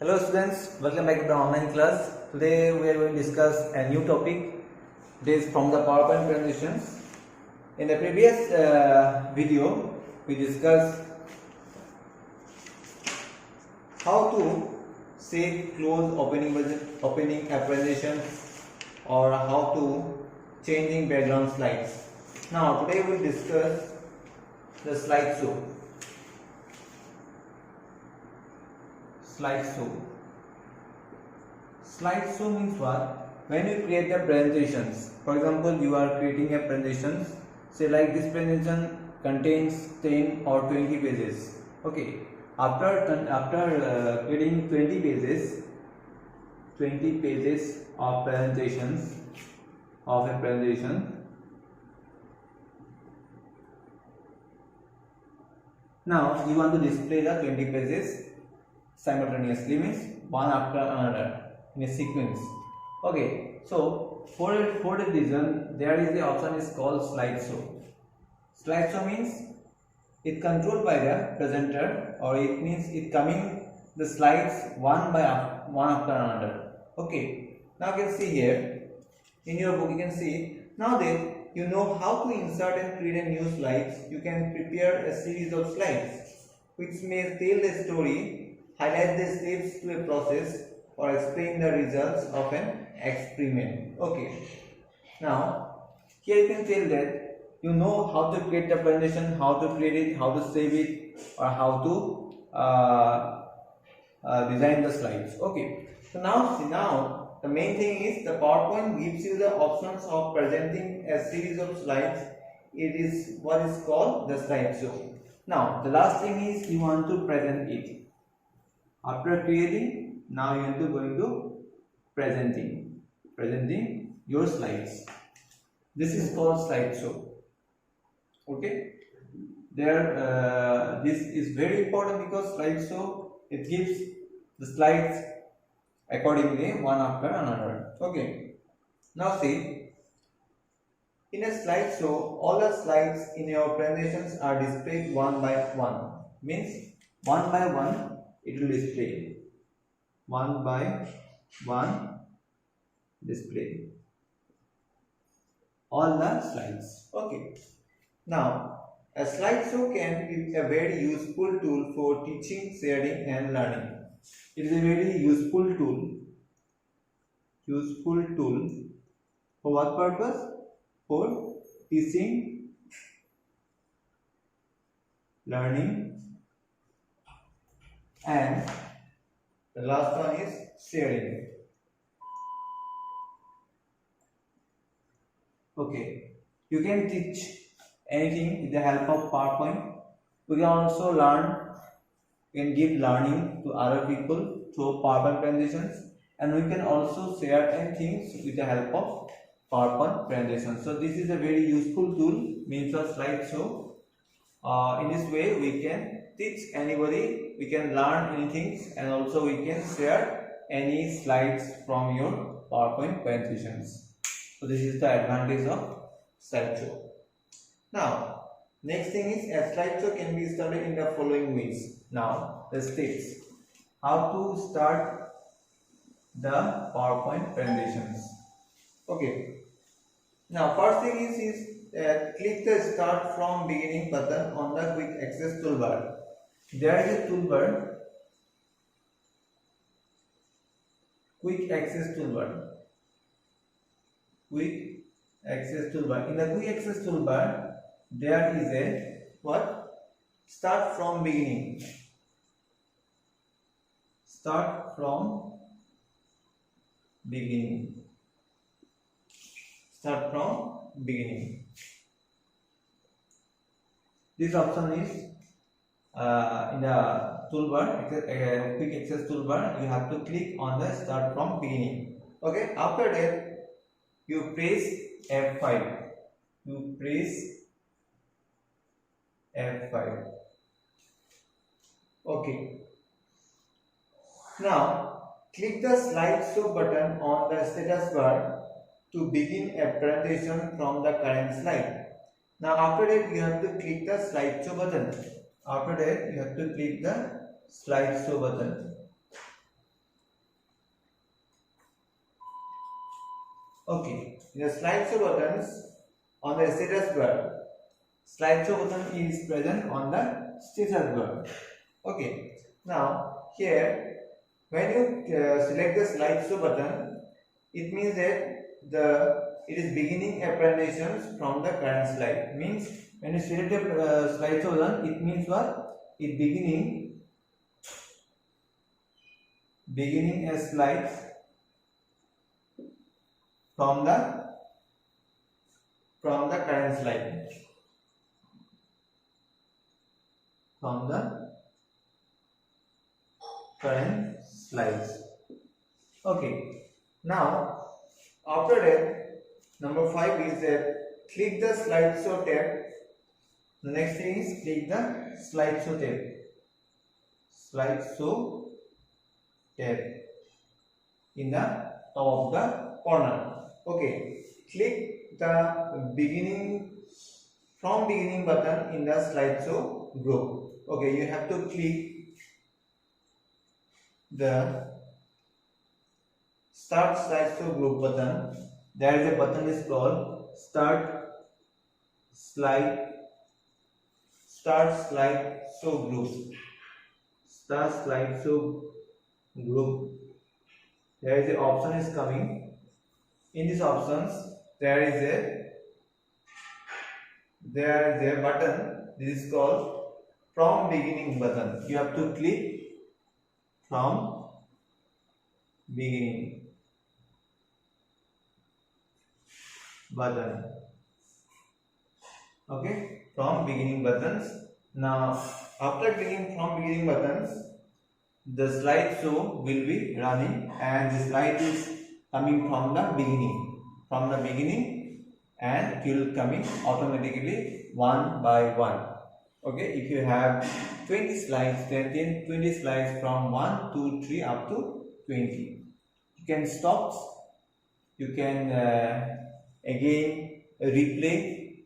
Hello students, welcome back to the online class. Today we are going to discuss a new topic. It is from the PowerPoint presentations. In the previous video, we discussed how to save, close, opening presentations, or how to changing background slides. Now today we will discuss the slideshow. Slideshow means what? When you create the presentations, for example, you are creating a presentation, say like this presentation contains 10 or 20 pages. Okay, after creating 20 pages of presentations of a presentation. Now you want to display the 20 pages simultaneously, means one after another in a sequence. Okay, so for the reason there is the option is called slideshow. Slideshow means it controlled by the presenter, or it means it coming the slides one after another. Okay, now you can see here in your book, you can see now that you know how to insert and create a new slides. You can prepare a series of slides which may tell the story, highlight the steps to a process, or explain the results of an experiment. Okay, now here you can tell that you know how to create the presentation, how to create it, how to save it, or how to design the slides. Okay, so now the main thing is the PowerPoint gives you the options of presenting a series of slides. It is what is called the slideshow. Now the last thing is you want to present it. After creating, now you are going to presenting your slides. This is called slideshow. Okay, this is very important because slideshow, it gives the slides accordingly one after another. Okay, now see, in a slideshow, all the slides in your presentations are displayed one by one. Means one by one it will display. One by one display all the slides. Okay. Now a slideshow can be a very useful tool for teaching, sharing and learning. It is a very useful tool. For what purpose? For teaching, learning, and the last one is sharing. Okay, you can teach anything with the help of PowerPoint. We can also learn, we can give learning to other people through PowerPoint presentations, and we can also share anything with the help of PowerPoint presentations. So this is a very useful tool, means a slideshow. In this way we can teach anybody, we can learn anything, and also we can share any slides from your PowerPoint presentations. So this is the advantage of slideshow. Now next thing is a slideshow can be started in the following ways. Now the steps how to start the PowerPoint presentations. Okay, now first thing is click the start from beginning button on the quick access toolbar. There is a toolbar, quick access toolbar. In the quick access toolbar, there is a what? Start from beginning. Start from beginning. This option is in the toolbar, quick access toolbar. You have to click on the start from beginning. Okay, after that you press F5. Okay, now click the slideshow button on the status bar to begin a presentation from the current slide. Now after that you have to click the slideshow button. Okay, the slideshow buttons on the status bar. Slideshow button is present on the status bar. Okay, now here when you select the slideshow button, it means that it is beginning a presentation from the current slide. Means when you select the slideshow button, it means what? It beginning a slide from the current slide, from the current slides. Okay, now after that, number 5 is that click the slideshow tab. The next thing is click the slideshow tab. Slideshow tab in the top of the corner. Okay, click the beginning button in the slideshow group. Okay, you have to click the start slideshow group button. There is a button is called start slideshow group. Start slideshow group. There is a option is coming. In these options, there is a button. This is called from beginning button. You have to click from beginning button. Okay, from beginning buttons. Now, after clicking from beginning buttons, the slideshow will be running, and the slide is coming from the beginning, and it will coming automatically one by one. Okay, if you have 20 slides, then 20 slides from 1, 2, 3 up to 20. You can stop, you can again replay,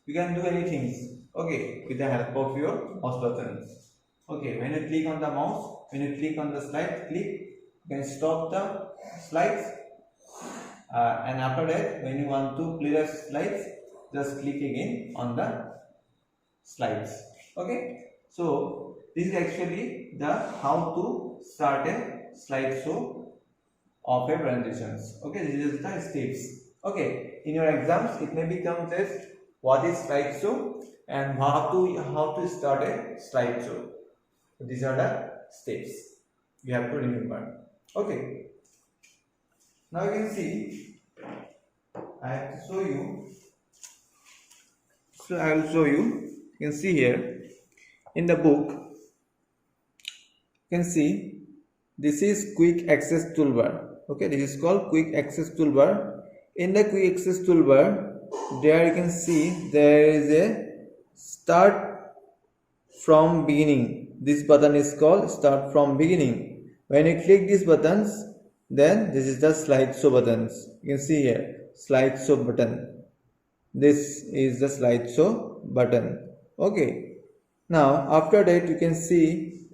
you can do anything, okay, with the help of your mouse buttons. Okay, when you click on the mouse, when you click on the slide, you can stop the slides, and after that, when you want to play the slides, just click again on the slides. Okay, so this is actually the how to start a slideshow of a presentations. Okay, this is the steps. Okay, in your exams, it may become just what is slideshow and how to start a slideshow. These are the steps you have to remember. Okay, now you can see I have to show you. So I will show you. You can see here in the book. You can see this is quick access toolbar. Okay, this is called quick access toolbar. In the quick access toolbar, there you can see there is a start from beginning. This button is called start from beginning. When you click these buttons, then this is the slideshow buttons. You can see here slideshow button. This is the slideshow button. Okay, now after that you can see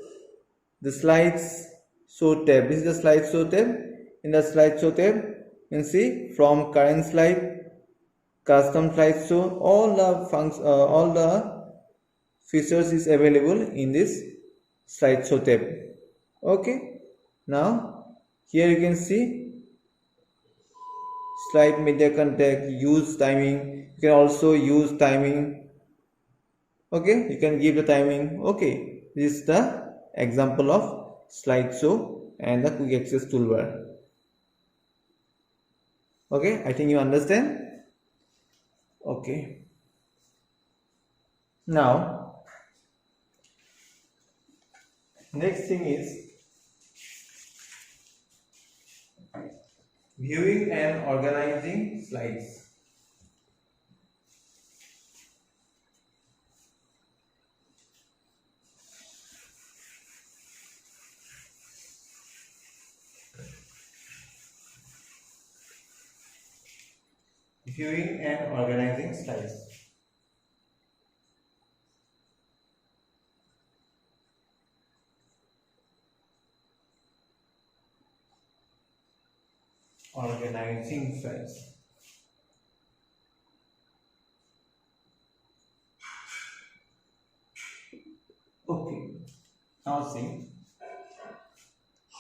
the slideshow tab. This is the slideshow tab. In the slideshow tab, you can see from current slide, custom slideshow, all the features is available in this slideshow tab. Okay, now here you can see slide media contact, use timing. You can also use timing. Okay, you can give the timing. Okay, this is the example of slideshow and the quick access toolbar. Okay, I think you understand. Okay, now next thing is viewing and organizing slides. Viewing and organizing slides. Organizing slides. Now see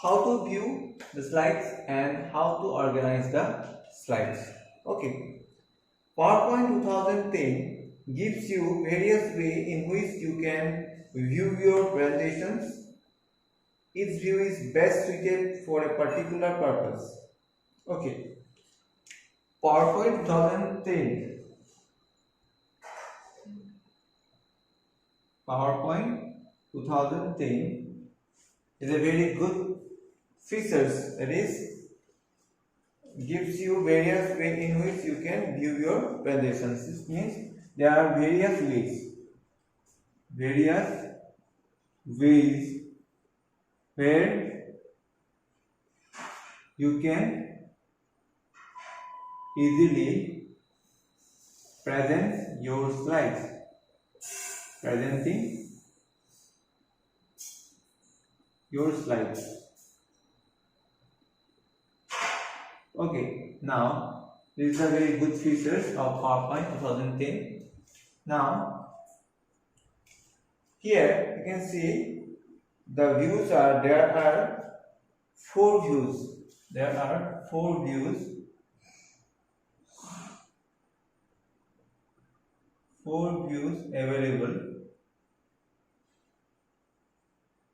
how to view the slides and how to organize the slides. Okay. PowerPoint 2010 gives you various ways in which you can view your presentations. Each view is best suited for a particular purpose. Okay. PowerPoint 2010. PowerPoint 2010 is a very good features, that is gives you various ways in which you can view your presentations. This means there are various ways where you can easily present your slides. Presenting your slides. Okay, now these are very good features of PowerPoint 2010. Now here you can see the views are, there are 4 views. There are 4 views. 4 views available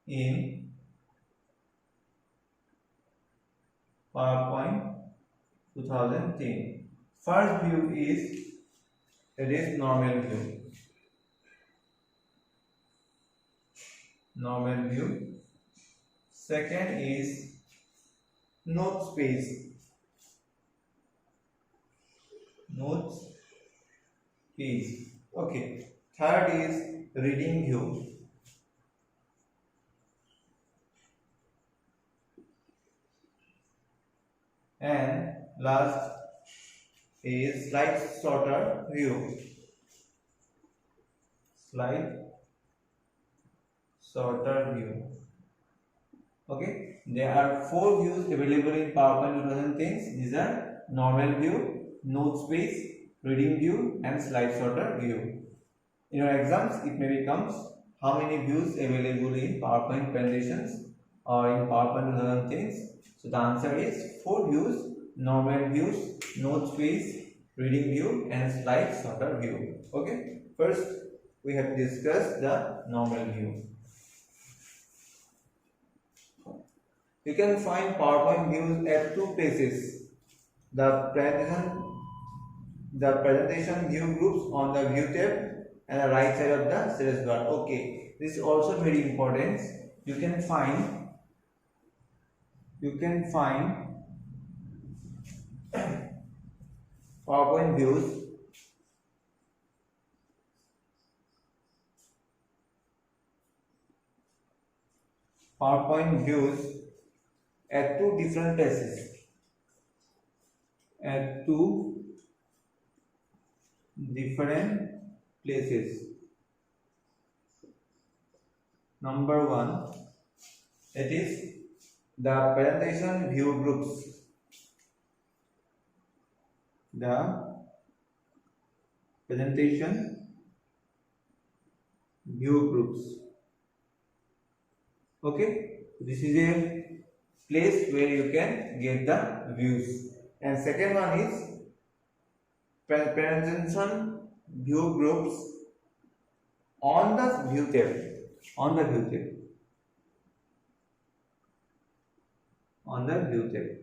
in PowerPoint 2010. First view is, it is normal view. Normal view. Second is note space. Notes space. Okay. Third is reading view. And last is slide sorter view. Slide sorter view. Okay, there are 4 views available in PowerPoint 2010. These are normal view, note space, reading view, and slide sorter view. In your exams, it may becomes how many views available in PowerPoint presentations or in PowerPoint 2010. So the answer is 4 views: normal views, note space, reading view, and slide sorter view. Okay, first we have discussed the normal view. You can find PowerPoint views at 2 places: the presentation view groups on the view tab and the right side of the status bar. Okay, this is also very important. You can find PowerPoint views at 2 different places. At 2 different places. Number 1, that is the presentation view groups. The presentation view groups. Okay, this is a place where you can get the views. And second one is presentation view groups on the view tab. On the view tab.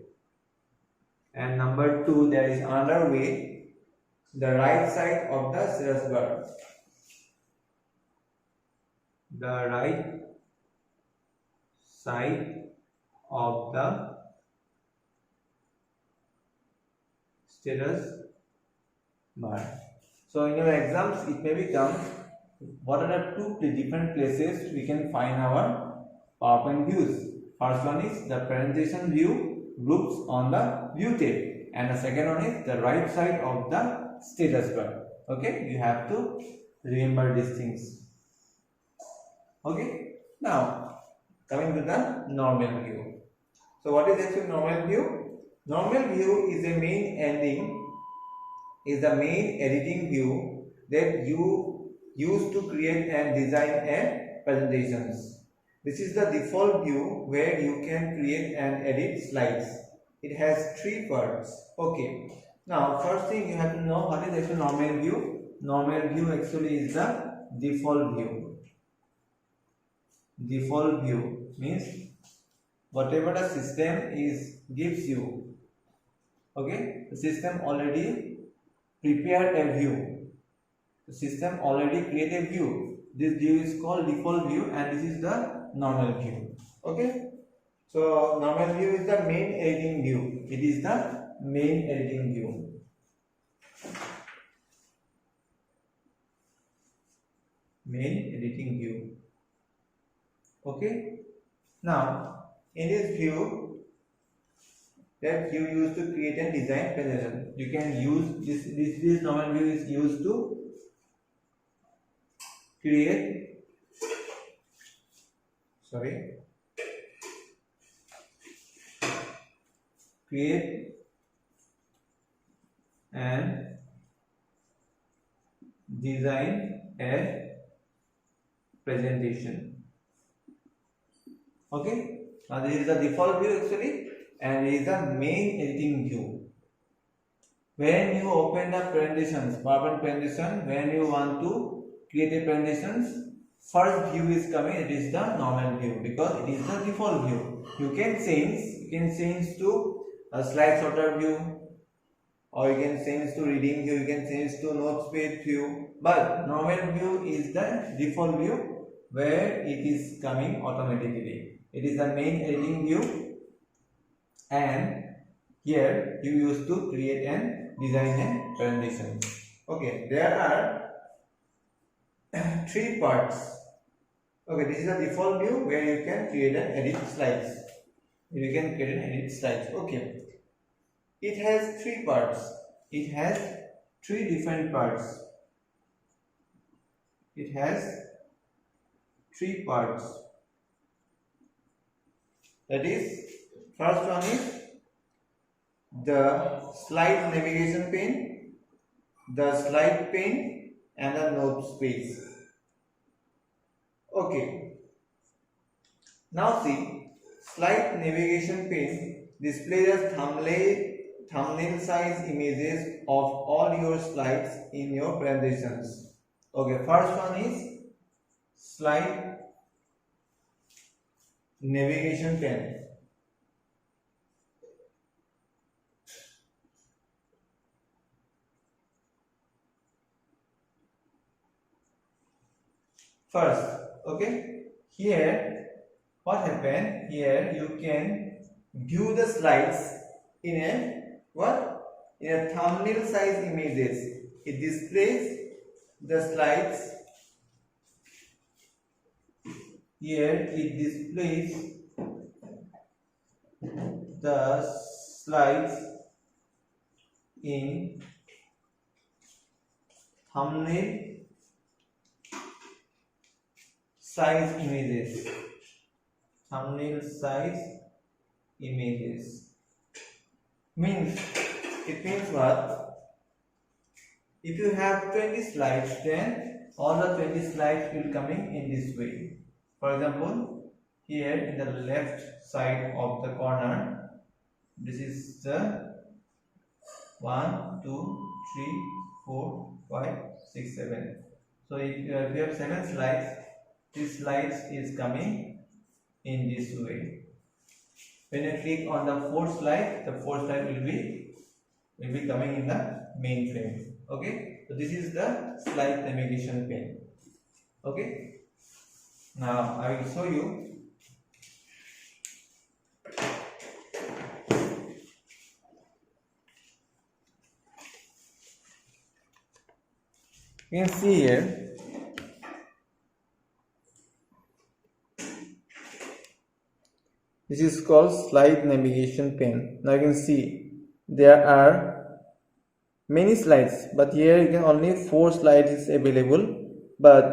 And number 2, there is another way, the right side of the status bar. The right side of the status bar. So in your exams, it may become, what are the 2 different places we can find our PowerPoint views? First one is the presentation view groups on the view tab, and the second one is the right side of the status bar. Okay, you have to remember these things. Okay, now coming to the normal view. So what is actually normal view? Normal view is the main editing view that you use to create and design a presentations. This is the default view where you can create and edit slides. It has 3 parts. Okay. Now, first thing you have to know what is actually normal view. Normal view actually is the default view. Default view means whatever the system gives you. Okay, the system already prepared a view. The system already created a view. This view is called default view, and this is the normal view. Okay, so normal view is the main editing view. It is the main editing view. Main editing view. Okay, now in this view that you use to create and design presentation, you can use this normal view is used to create and design a presentation. Okay, now this is the default view actually, and it is the main editing view. When you open the presentations, PowerPoint presentation, when you want to create a presentations, first view is coming. It is the normal view because it is the default view. You can change to a slide sorter view, or you can change to reading view. You can change to notes page view. But normal view is the default view where it is coming automatically. It is the main editing view, and here you use to create and design a presentation. Okay, there are 3 parts. Okay, this is the default view where you can create and edit slides. Okay, it has 3 parts. It has 3 different parts. It has 3 parts. That is, first one is the slide navigation pane, the slide pane, and the notes page. Okay. Now see, slide navigation pane displays thumbnail size images of all your slides in your presentations. Okay, first one is slide navigation pane. First, okay, here what happened? Here you can view the slides in a thumbnail size images. It displays the slides. Here it displays the slides in thumbnail size images. Thumbnail size images means, it means what? If you have 20 slides, then all the 20 slides will coming in this way. For example, here in the left side of the corner, this is the 1, 2, 3, 4, 5, 6, 7. So if you have 7 slides, this slides is coming in this way. When you click on the 4th slide, the 4th slide will be coming in the main frame. Okay, so this is the slide navigation pane. Okay, now I will show you. You can see here. This is called slide navigation pane. Now you can see there are many slides, but here you can only 4 slides is available. But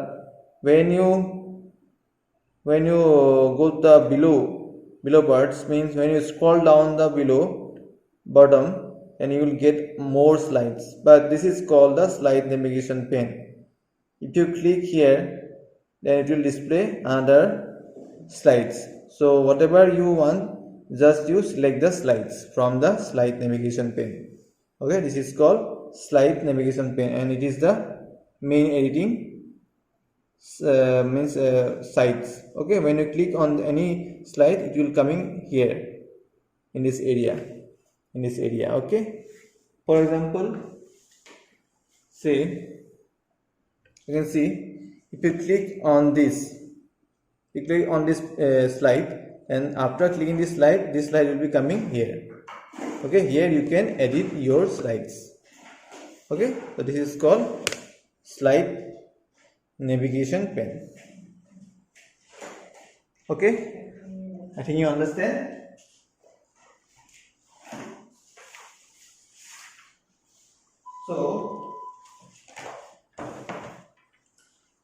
when you go to the below parts, means when you scroll down the below bottom, and you will get more slides. But this is called the slide navigation pane. If you click here, then it will display another slides. So whatever you want, just you select the slides from the slide navigation pane. Okay, this is called slide navigation pane, and it is the main editing sites. Okay, when you click on any slide, it will coming here in this area. Okay, for example, say you can see, if you click on this, slide, and after clicking this slide will be coming here. Okay, here you can edit your slides. Okay, so this is called slide navigation pane. Okay, I think you understand. So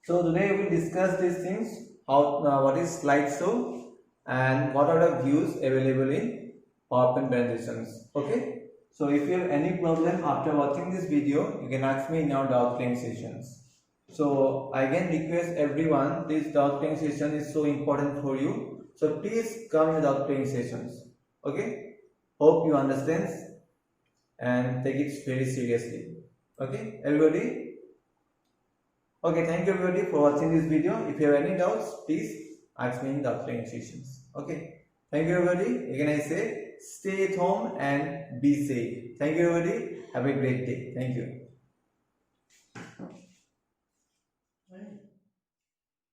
today we will discuss these things, what is slideshow and what are the views available in PowerPoint presentations. Okay, so if you have any problem after watching this video, you can ask me in our doubt clearing sessions. So I again request everyone, this doubt clearing session is so important for you. So please come to doubt clearing sessions. Okay, hope you understand and take it very seriously. Okay, everybody. Okay, thank you everybody for watching this video. If you have any doubts, please ask me in the upcoming sessions. Okay, thank you everybody. Again I say, stay at home and be safe. Thank you everybody. Have a great day. Thank you.